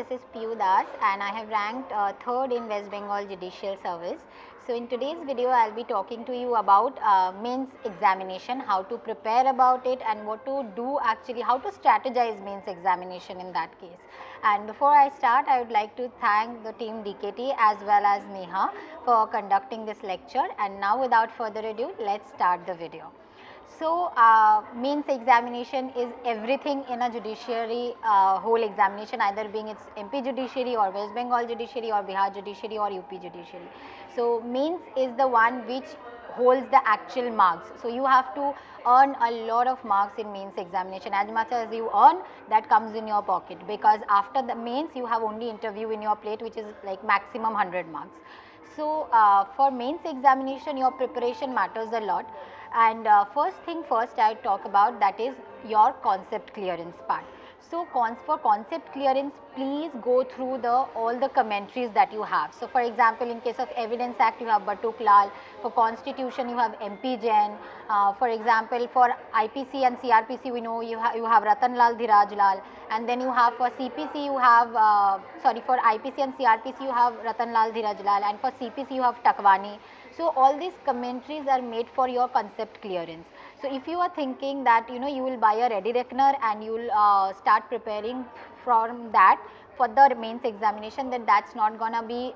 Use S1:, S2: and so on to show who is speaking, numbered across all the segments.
S1: this is Piyu Das and I have ranked 3rd in West Bengal Judicial Service. So in today's video I will be talking to you about mains examination, how to prepare about it and what to do actually, how to strategize mains examination in that case. And before I start, I would like to thank the team DKT as well as Neha for conducting this lecture, and now without further ado, let's start the video. So, mains examination is everything in a judiciary whole examination, either being it's MP judiciary or West Bengal judiciary or Bihar judiciary or UP judiciary. So, mains is the one which holds the actual marks. So, you have to earn a lot of marks in mains examination. As much as you earn, that comes in your pocket, because after the mains you have only interview in your plate, which is like maximum 100 marks. So, for mains examination your preparation matters a lot, and first thing first I will talk about, that is your concept clearance part. So, for concept clearance, please go through all the commentaries that you have. So, for example, in case of Evidence Act you have Batuk Lal, for Constitution you have MP Jain, for example for IPC and CRPC we know you have Ratan Lal Dhiraj Lal, and then you have for CPC you have for IPC and CRPC you have Ratan Lal Dhiraj Lal, and for CPC you have Takwani. So, all these commentaries are made for your concept clearance. So, if you are thinking that you will buy a ready reckoner and you will start preparing from that for the mains examination, then that's not gonna be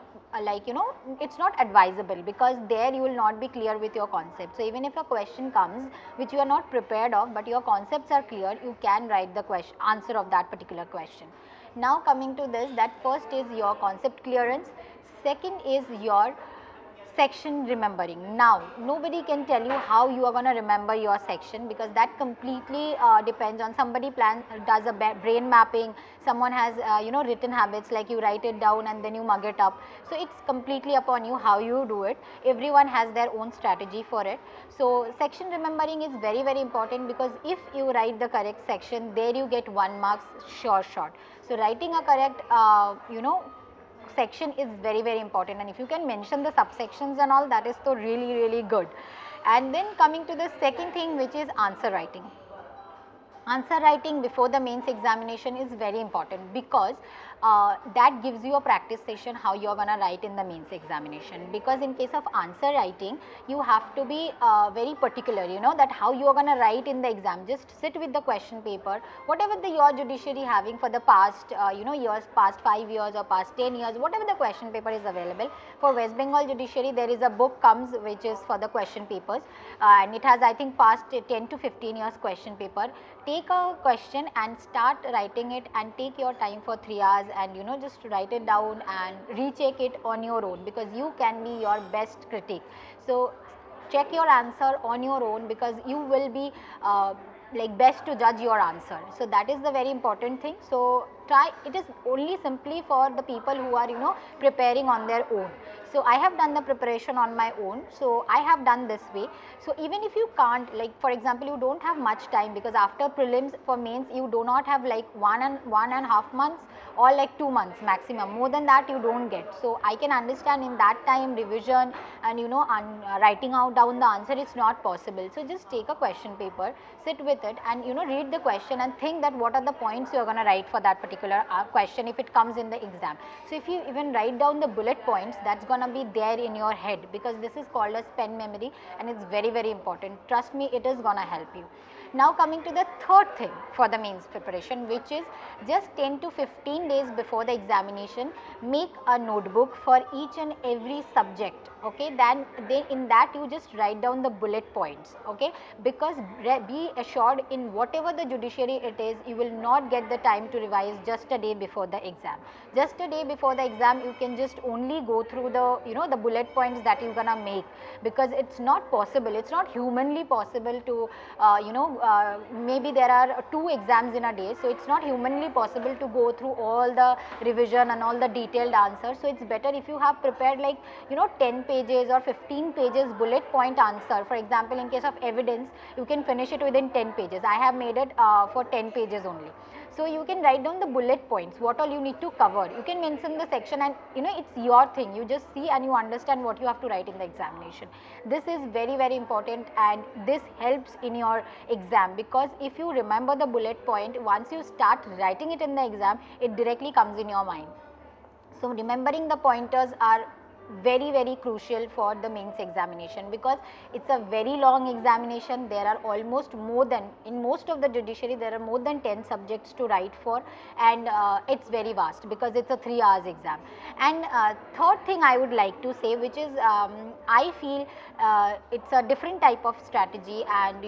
S1: it's not advisable, because there you will not be clear with your concept. So, even if a question comes which you are not prepared of but your concepts are clear, you can write the answer of that particular question. Now, coming to this, that first is your concept clearance, second is your section remembering. Now, nobody can tell you how you are going to remember your section, because that completely depends on somebody does a brain mapping, someone has written habits like you write it down and then you mug it up. So, it's completely upon you how you do it. Everyone has their own strategy for it. So, section remembering is very important, because if you write the correct section, there you get 1 mark sure shot. So, writing a correct section is very important, and if you can mention the subsections and all, that is so really good. And then coming to the second thing, which is answer writing. Answer writing before the mains examination is very important, because that gives you a practice session how you are going to write in the mains examination. Because in case of answer writing, you have to be very particular, that how you are going to write in the exam. Just sit with the question paper, whatever your judiciary having for the past years, past 5 years or past 10 years, whatever the question paper is available. For West Bengal judiciary there is a book comes which is for the question papers, and it has I think past 10 to 15 years question paper. Take a question and start writing it, and take your time for 3 hours and just write it down and recheck it on your own, because you can be your best critic. So, check your answer on your own, because you will be best to judge your answer. So, that is the very important thing. So, it is only simply for the people who are preparing on their own. So, I have done the preparation on my own. So, I have done this way. So, even if you can't, for example, you don't have much time, because after prelims for mains you do not have one and a half months or 2 months maximum. More than that you don't get. So, I can understand in that time revision and writing out down the answer is not possible. So, just take a question paper, sit with it and read the question and think that what are the points you are going to write for that particular question if it comes in the exam. So, if you even write down the bullet points, that's going to be there in your head, because this is called as pen memory, and it's very important. Trust me, it is going to help you. Now, coming to the third thing for the mains preparation, which is just 10 to 15 days before the examination, make a notebook for each and every subject. Okay, then in that you just write down the bullet points. Okay, because be assured, in whatever the judiciary it is, you will not get the time to revise just a day before the exam. Just a day before the exam you can just only go through the the bullet points that you're gonna make, because it's not possible, it's not humanly possible to maybe there are 2 exams in a day, so it's not humanly possible to go through all the revision and all the detailed answers. So, it's better if you have prepared 10 pages or 15 pages bullet point answer. For example, in case of evidence you can finish it within 10 pages. I have made it for 10 pages only. So you can write down the bullet points, what all you need to cover. You can mention the section, and it's your thing. You just see and you understand what you have to write in the examination. This is very, very important, and this helps in your exam, because if you remember the bullet point, once you start writing it in the exam, it directly comes in your mind. So remembering the pointers are very, very crucial for the mains examination, because it's a very long examination. There are almost more than, in most of the judiciary, there are more than 10 subjects to write for, and it's very vast because it's a 3 hours exam. And third thing I would like to say, which is I feel it's a different type of strategy, and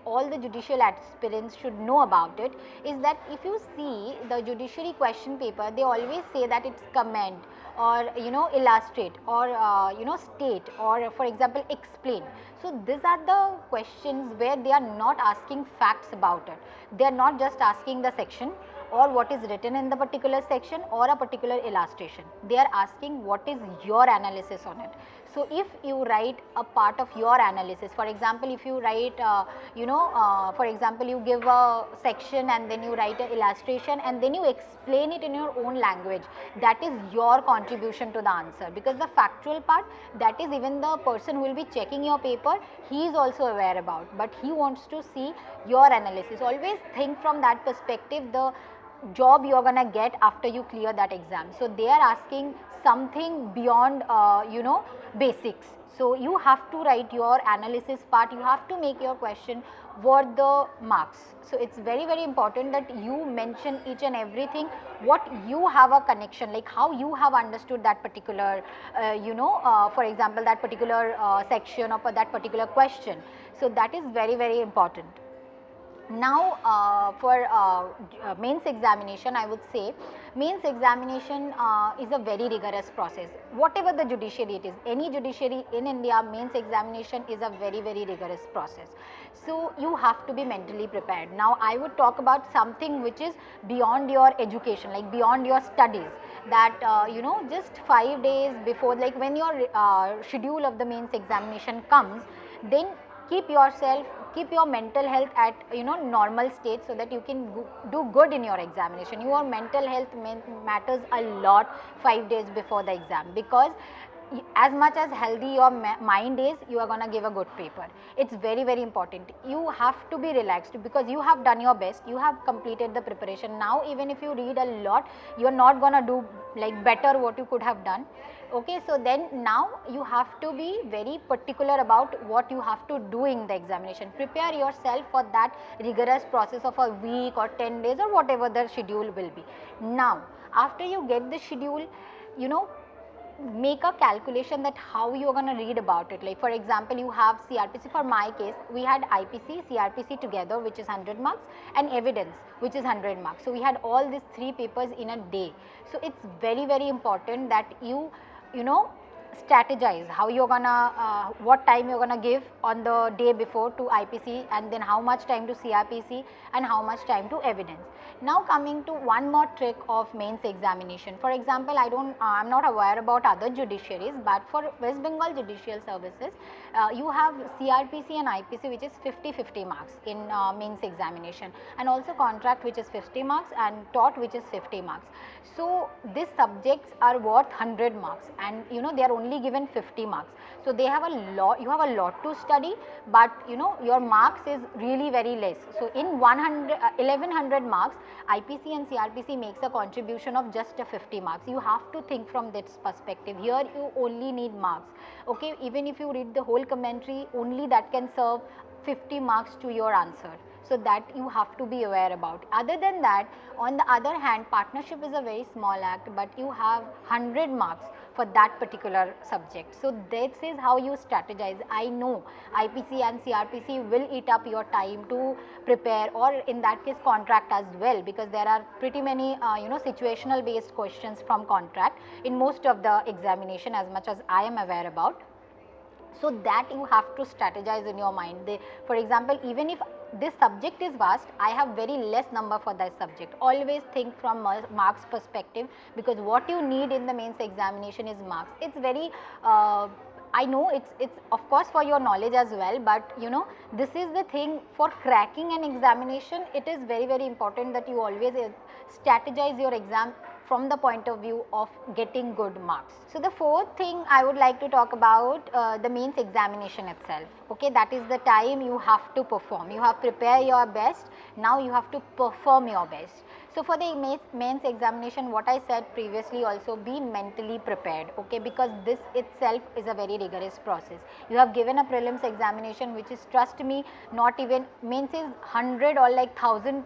S1: all the judicial aspirants should know about it, is that if you see the judiciary question paper, they always say that it's comment, or illustrate, or state, or for example explain. So these are the questions where they are not asking facts about it. They are not just asking the section or what is written in the particular section or a particular illustration. They are asking what is your analysis on it. So if you write a part of your analysis, for example, if you write, for example, you give a section and then you write an illustration and then you explain it in your own language, that is your contribution to the answer. Because the factual part, that is even the person who will be checking your paper, he is also aware about, but he wants to see your analysis. Always think from that perspective, the job you are going to get after you clear that exam. So they are asking something beyond basics. So you have to write your analysis part, you have to make your question worth the marks. So it's very, very important that you mention each and everything, what you have a connection, like how you have understood that particular for example, that particular section, or for that particular question. So that is very, very important. Now for mains examination, I would say mains examination is a very rigorous process. Whatever the judiciary it is, any judiciary in India, mains examination is a very, very rigorous process. So you have to be mentally prepared. Now I would talk about something which is beyond your education, like beyond your studies, that just 5 days before, like when your schedule of the mains examination comes, then keep your mental health at normal state, so that you can do good in your examination. Your mental health matters a lot 5 days before the exam, because as much as healthy your mind is, you are going to give a good paper. It's very, very important. You have to be relaxed, because you have done your best, you have completed the preparation. Now even if you read a lot, you are not going to do like better what you could have done. Okay, so then now you have to be very particular about what you have to do in the examination. Prepare yourself for that rigorous process of a week or 10 days or whatever the schedule will be. Now after you get the schedule, make a calculation that how you are going to read about it. Like for example, you have CRPC. For my case, we had IPC, CRPC together, which is 100 marks, and evidence, which is 100 marks. So we had all these 3 papers in a day. So it's very, very important that you strategize how you're gonna what time you're gonna give on the day before to IPC, and then how much time to CRPC and how much time to evidence. Now coming to one more trick of mains examination. For example, I'm not aware about other judiciaries, but for West Bengal Judicial Services, you have CRPC and IPC, which is 50-50 marks in mains examination, and also contract, which is 50 marks, and tort, which is 50 marks. So these subjects are worth 100 marks, and they are only given 50 marks. So they have a lot, you have a lot to study, but your marks is really very less. So in 1100 marks, IPC and CRPC makes a contribution of just 50 marks. You have to think from this perspective. Here you only need marks. Okay, even if you read the whole commentary, only that can serve 50 marks to your answer. So that you have to be aware about. Other than that, on the other hand, partnership is a very small act, but you have 100 marks for that particular subject. So this is how you strategize. I know IPC and CRPC will eat up your time to prepare, or in that case contract as well, because there are pretty many situational based questions from contract in most of the examination, as much as I am aware about. So that you have to strategize in your mind. For example, even if this subject is vast, I have very less number for that subject. Always think from marks perspective, because what you need in the mains examination is marks. It's very I know it's of course for your knowledge as well, but you know, this is the thing for cracking an examination. It is very, very important that you always strategize your exam from the point of view of getting good marks. So the fourth thing I would like to talk about, the mains examination itself. Okay, that is the time you have to perform. You have prepared your best, now you have to perform your best. So for the mains examination, what I said previously also, be mentally prepared, okay, because this itself is a very rigorous process. You have given a prelims examination which is, trust me, not even, mains is 100 or like 1000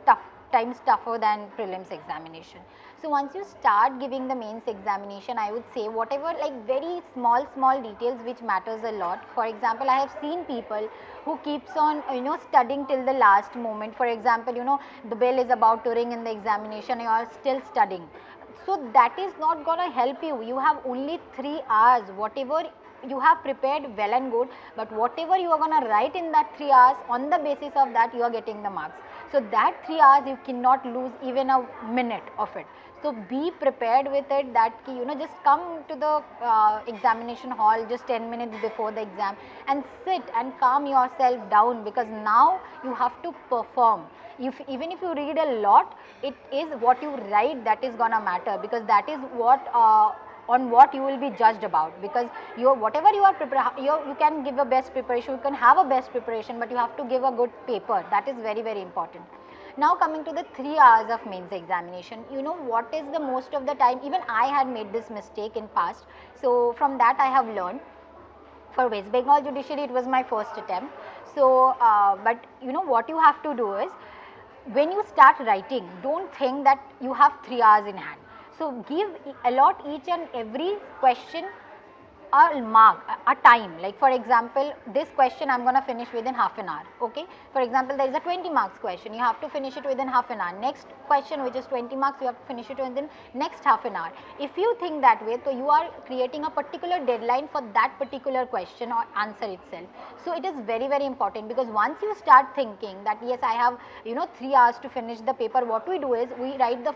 S1: times tougher than prelims examination. So once you start giving the mains examination, I would say whatever like very small details which matters a lot. For example, I have seen people who keeps on, you know, studying till the last moment. For example, you know, the bell is about to ring in the examination, you are still studying. So that is not going to help you. You have only 3 hours, whatever you have prepared, well and good, but whatever you are going to write in that 3 hours, on the basis of that you are getting the marks. So that 3 hours you cannot lose even a minute of it. So be prepared with it, that you know, just come to the examination hall just 10 minutes before the exam and sit and calm yourself down, because now you have to perform. Even if you read a lot, it is what you write that is gonna matter, because that is what on what you will be judged about, because whatever you are prepared, you can give a best preparation, you can have a best preparation, but you have to give a good paper. That is very, very important. Now coming to the 3 hours of mains examination, you know what is the most of the time, even I had made this mistake in past, so from that I have learned. For West Bengal Judiciary it was my first attempt. So but you know what you have to do is, when you start writing, don't think that you have 3 hours in hand. So allot each and every question a mark, a time. Like for example, this question I am going to finish within half an hour, okay. For example, there is a 20 marks question, you have to finish it within half an hour. Next question which is 20 marks, you have to finish it within next half an hour. If you think that way, so you are creating a particular deadline for that particular question or answer itself. So it is very, very important, because once you start thinking that yes, I have, you know, 3 hours to finish the paper, what we do is we write the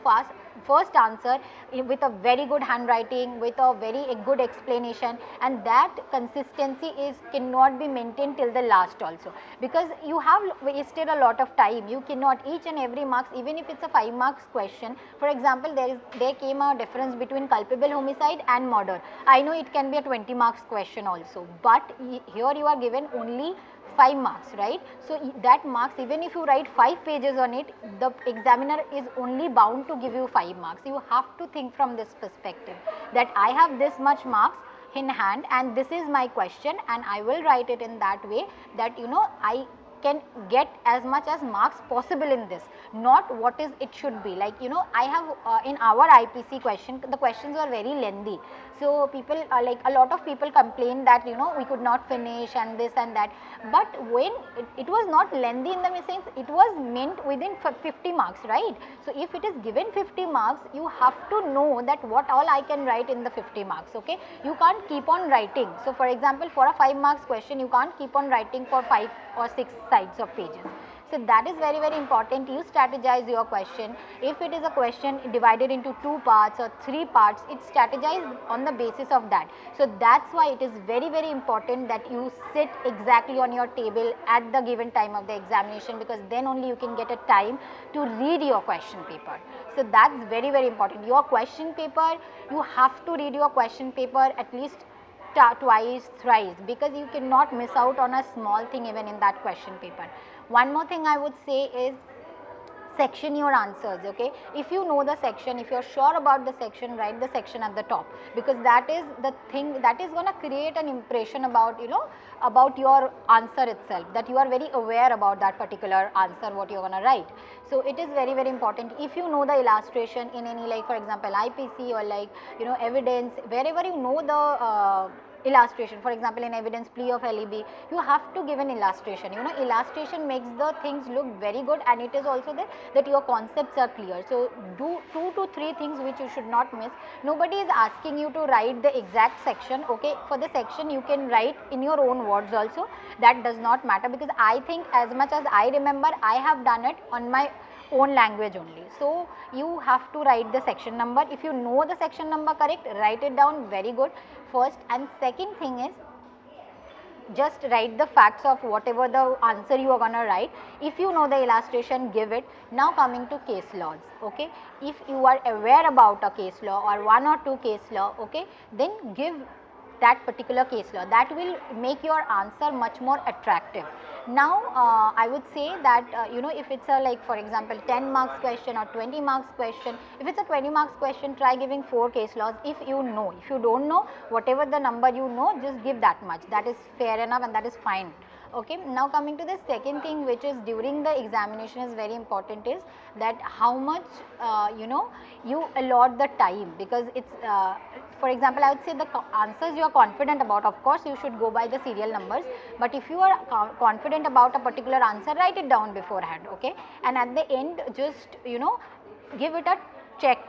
S1: first answer with a very good handwriting, with a very good explanation, and that consistency cannot be maintained till the last also, because you have wasted a lot of time. You cannot, each and every marks, even if it's a 5 marks question, for example, there came a difference between culpable homicide and murder. I know it can be a 20 marks question also, but here you are given only 5 marks, right? So that marks, even if you write 5 pages on it, the examiner is only bound to give you 5 marks. You have to think from this perspective, that I have this much marks in hand and this is my question, and I will write it in that way that, you know, I can get as much as marks possible in this, not what is it should be. Like, you know, I have in our IPC question, the questions were very lengthy. So people like a lot of people complained that, you know, we could not finish and this and that. But when it was not lengthy in the sense, it was meant within 50 marks, right? So if it is given 50 marks, you have to know that what all I can write in the 50 marks, okay? You can't keep on writing. So for example, for a 5 marks question, you can't keep on writing for 5 or 6 sides of pages. So that is very, very important. You strategize your question. If it is a question divided into 2 parts or 3 parts, it's strategized on the basis of that. So that's why it is very, very important that you sit exactly on your table at the given time of the examination, because then only you can get a time to read your question paper. So that's very, very important. Your question paper, you have to read your question paper at least twice, thrice, because you cannot miss out on a small thing even in that question paper. One more thing I would say is, section your answers, okay? If you know the section, if you are sure about the section, write the section at the top, because that is the thing that is going to create an impression about, you know, about your answer itself, that you are very aware about that particular answer what you are going to write. So it is very, very important. If you know the illustration in any, like for example IPC or like, you know, evidence, wherever you know the illustration, for example in evidence plea of LEB, you have to give an illustration. You know, illustration makes the things look very good, and it is also there that your concepts are clear. So do 2 to 3 things which you should not miss. Nobody is asking you to write the exact section, okay? For the section you can write in your own words also, that does not matter, because I think as much as I remember, I have done it on my own language only. So you have to write the section number. If you know the section number correct, write it down, very good, first. And second thing is, just write the facts of whatever the answer you are going to write. If you know the illustration, give it. Now coming to case laws, okay. If you are aware about a case law or one or two case law, okay, then give that particular case law. That will make your answer much more attractive. Now I would say that you know, if it's a, like for example 10 marks question or 20 marks question, if it's a 20 marks question, try giving 4 case laws if you know. If you don't know, whatever the number you know, just give that much. That is fair enough and that is fine. Okay. Now coming to the second thing, which is during the examination is very important, is that how much you know, you allot the time, because it's for example I would say the answers you are confident about, of course you should go by the serial numbers, but if you are confident about a particular answer, write it down beforehand, okay, and at the end just, you know, give it a check.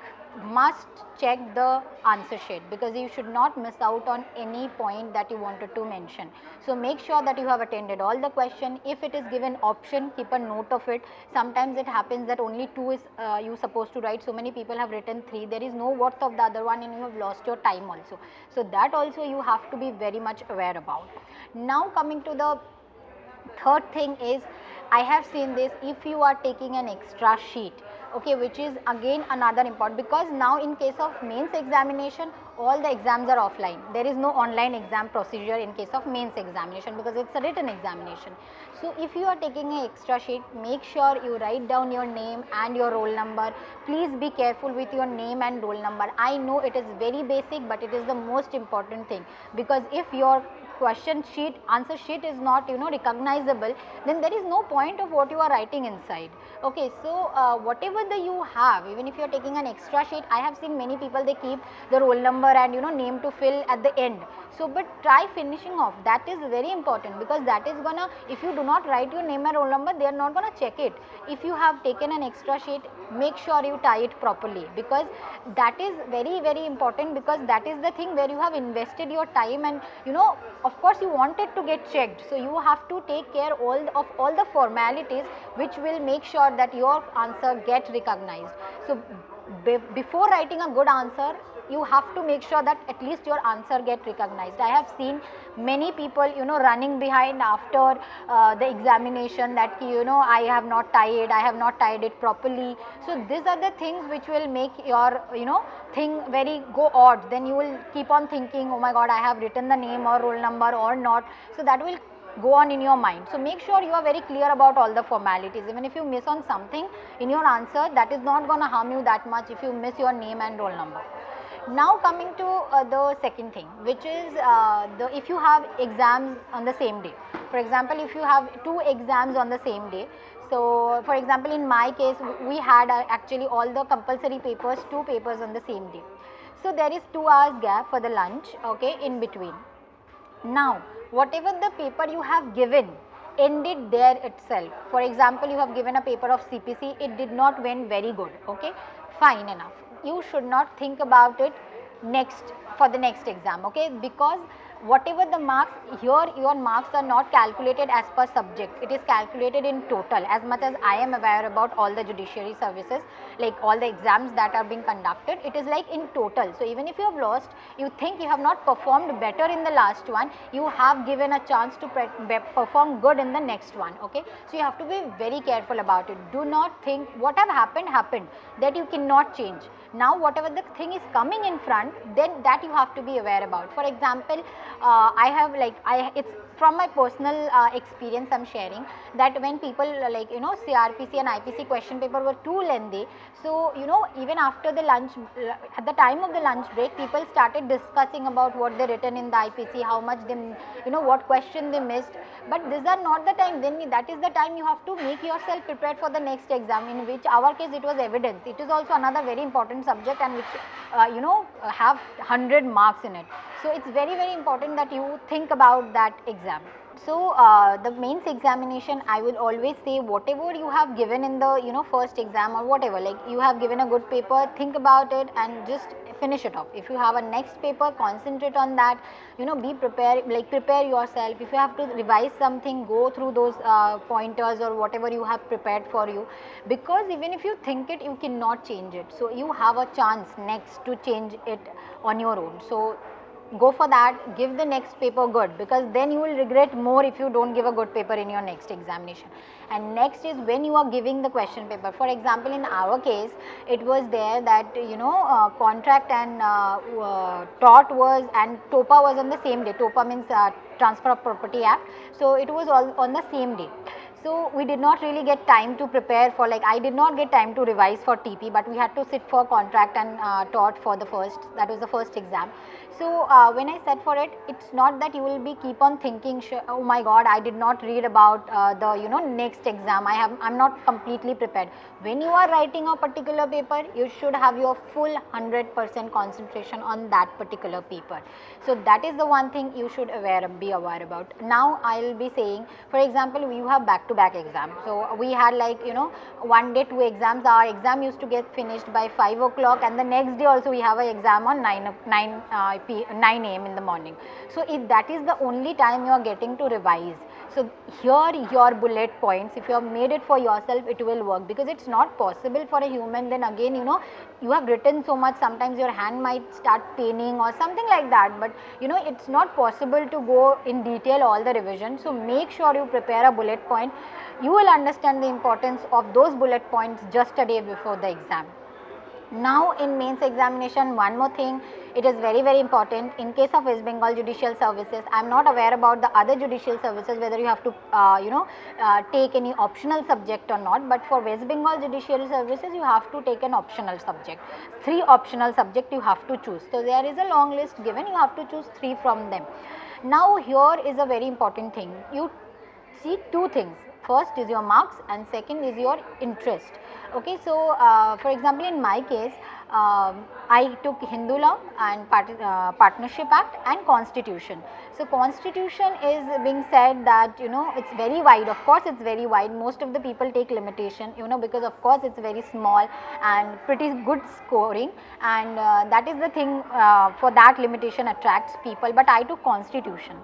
S1: Must check the answer sheet, because you should not miss out on any point that you wanted to mention. So make sure that you have attended all the question. If it is given option, keep a note of it. Sometimes it happens that only 2 is you supposed to write, so many people have written 3, there is no worth of the other one and you have lost your time also. So that also you have to be very much aware about. Now coming to the third thing is, I have seen this, if you are taking an extra sheet, okay, which is again another important, because now in case of mains examination, all the exams are offline. There is no online exam procedure in case of mains examination, because it's a written examination. So if you are taking an extra sheet, make sure you write down your name and your roll number. Please be careful with your name and roll number. I know it is very basic, but it is the most important thing, because if your question sheet, answer sheet is not, you know, recognizable, then there is no point of what you are writing inside. Okay, so whatever the you have, even if you are taking an extra sheet, I have seen many people, they keep the roll number and, you know, name to fill at the end. So but try finishing off, that is very important, because that is gonna, if you do not write your name and roll number, they are not gonna check it. If you have taken an extra sheet, make sure you tie it properly, because that is very, very important, because that is the thing where you have invested your time and, you know, of course you want it to get checked. So you have to take care of all the formalities which will make sure that your answer get recognized. So before writing a good answer, you have to make sure that at least your answer get recognized. I have seen many people, you know, running behind after the examination, that, you know, I have not tied it properly. So these are the things which will make your, you know, thing very go odd. Then you will keep on thinking, oh my god, I have written the name or roll number or not. So that will go on in your mind. So make sure you are very clear about all the formalities. Even if you miss on something in your answer, that is not going to harm you that much if you miss your name and roll number. Now coming to the second thing, which is if you have exams on the same day. For example, if you have 2 exams on the same day. So for example, in my case, we had actually all the compulsory papers, 2 papers on the same day. So there is 2 hours gap for the lunch, okay, in between. Now whatever the paper you have given, end it there itself. For example, you have given a paper of CPC, it did not went very good, okay, fine enough. You should not think about it next for the next exam, okay, because whatever the marks here, your marks are not calculated as per subject, it is calculated in total. As much as I am aware about all the judiciary services, like all the exams that are being conducted, it is like in total. So even if you have lost, you think you have not performed better in the last one, you have given a chance to perform good in the next one, okay. So you have to be very careful about it. Do not think what have happened, that you cannot change. Now whatever the thing is coming in front, then that you have to be aware about. For example, I have it's from my personal experience I am sharing, that when people like, you know, CRPC and IPC question paper were too lengthy, so, you know, even after the lunch, at the time of the lunch break, people started discussing about what they written in the IPC, how much they, you know, what question they missed. But these are not the time, then that is the time you have to make yourself prepared for the next exam, in which our case it was evidence. It is also another very important subject, and which you know, have 100 marks in it. So it's very, very important that you think about that exam. So the mains examination, I will always say, whatever you have given in the, you know, first exam or whatever, like you have given a good paper, think about it and just finish it off. If you have a next paper, concentrate on that, you know, be prepared, like prepare yourself. If you have to revise something, go through those pointers or whatever you have prepared for you, because even if you think it, you cannot change it. So you have a chance next to change it on your own. So go for that, give the next paper good, because then you will regret more if you don't give a good paper in your next examination. And next is when you are giving the question paper. For example, in our case, it was there that contract and tort was, and TOPA was on the same day. TOPA means Transfer of Property Act. So it was all on the same day. So we did not really get time to prepare for, like, I did not get time to revise for TP, but we had to sit for contract and tort for the first, that was the first exam. So when I sat for it, it's not that you will be keep on thinking, oh my god, I did not read about the next exam, I'm not completely prepared. When you are writing a particular paper, you should have your full 100% concentration on that particular paper. So that is the one thing you should be aware about. Now I will be saying, for example, you have back-to-back exams. So we had, like, one day 2 exams. Our exam used to get finished by 5 o'clock, and the next day also we have an exam on 9 a.m. in the morning. So if that is the only time you are getting to revise, so here your bullet points, if you have made it for yourself, it will work, because it's not possible for a human. Then again, you have written so much, sometimes your hand might start paining or something like that, but it's not possible to go in detail all the revision. So make sure you prepare a bullet point. You will understand the importance of those bullet points just a day before the exam. Now in mains examination, one more thing, it is very, very important. In case of West Bengal Judicial Services, I am not aware about the other judicial services whether you have to take any optional subject or not, but for West Bengal Judicial Services you have to take an optional subject. 3 optional subject you have to choose. So there is a long list given, you have to choose 3 from them. Now here is a very important thing. You see 2 things. First is your marks and second is your interest. Okay, so for example, in my case, I took Hindu law and Partnership Act and Constitution. So Constitution is being said that it's very wide. Of course, it's very wide. Most of the people take limitation, because of course it's very small and pretty good scoring, and that is the thing, for that limitation attracts people. But I took Constitution.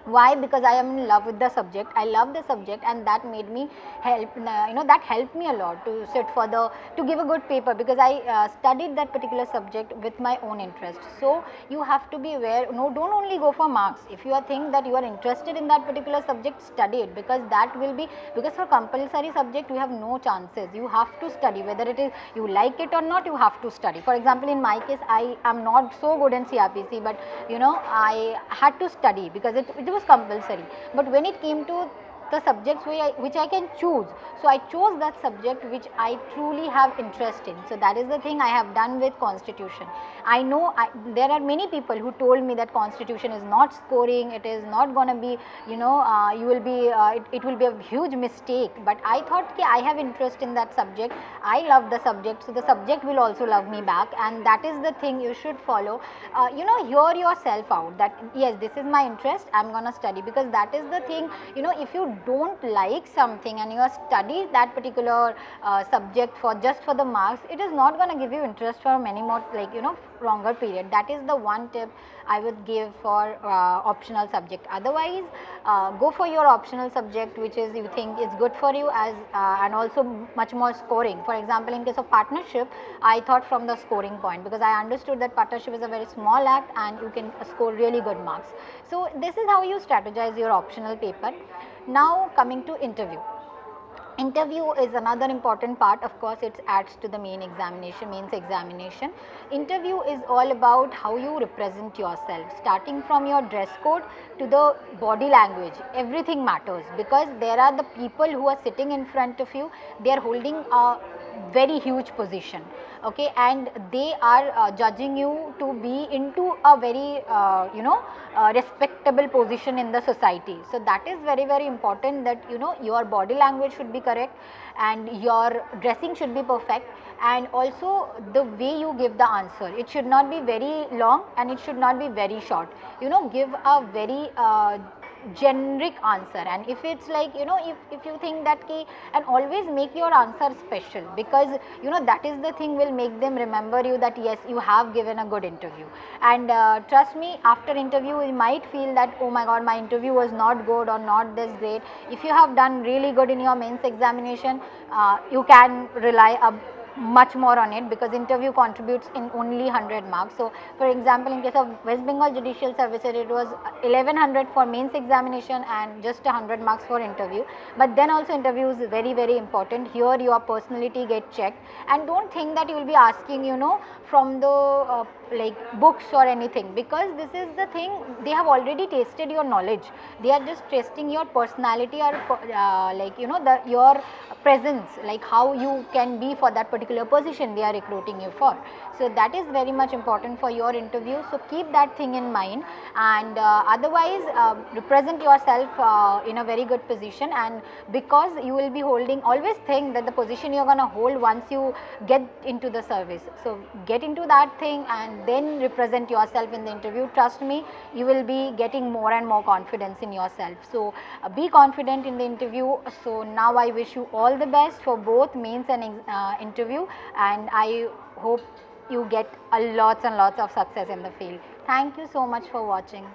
S1: Why? Because I am in love with the subject. I love the subject, and that made me that helped me a lot to sit for to give a good paper, because I studied that particular subject with my own interest. So you have to be aware. No, don't only go for marks. If you think that you are interested in that particular subject, study it, because that will be, because for compulsory subject you have no chances. You have to study, whether it is you like it or not. You have to study. For example, in my case, I am not so good in CRPC, but I had to study because it was compulsory. But when it came to the subjects which I can choose, so I chose that subject which I truly have interest in. So that is the thing I have done with Constitution. I know there are many people who told me that Constitution is not scoring, it is not going to be, you will be, it will be a huge mistake. But I thought, okay, I have interest in that subject, I love the subject, so the subject will also love me back, and that is the thing you should follow. Hear yourself out that yes, this is my interest, I am going to study, because that is the thing. If you don't like something and you are studying that particular subject just for the marks, it is not going to give you interest for many more, longer period. That is the one tip I would give for optional subject. Otherwise, go for your optional subject which is you think is good for you, as and also much more scoring. For example, in case of partnership, I thought from the scoring point, because I understood that partnership is a very small act and you can score really good marks. So this is how you strategize your optional paper. Now coming to interview. Interview is another important part. Of course, it adds to the mains examination. Interview is all about how you represent yourself, starting from your dress code to the body language. Everything matters, because there are the people who are sitting in front of you, they are holding a very huge position, okay, and they are judging you to be into a very respectable position in the society. So that is very, very important, that your body language should be correct and your dressing should be perfect, and also the way you give the answer, it should not be very long and it should not be very short. Give a very generic answer, and if it's like if you think that key, and always make your answer special, because that is the thing will make them remember you, that yes, you have given a good interview. And trust me, after interview you might feel that, oh my god, my interview was not good or not this great. If you have done really good in your mains examination, you can rely much more on it, because interview contributes in only 100 marks. So for example, in case of West Bengal Judicial Services, it was 1100 for mains examination and just 100 marks for interview. But then also interview is very, very important. Here your personality get checked, and don't think that you will be asking, you know, from the like books or anything, because this is the thing, they have already tasted your knowledge. They are just testing your personality, or like, you know, your presence, like how you can be for that particular position they are recruiting you for. So that is very much important for your interview. So keep that thing in mind, and otherwise represent yourself in a very good position. And because you will be holding, always think that the position you are going to hold once you get into the service. So get into that thing and then represent yourself in the interview. Trust me, you will be getting more and more confidence in yourself. So be confident in the interview. So now I wish you all the best for both mains and interview, and I hope you get a lots and lots of success in the field. Thank you so much for watching.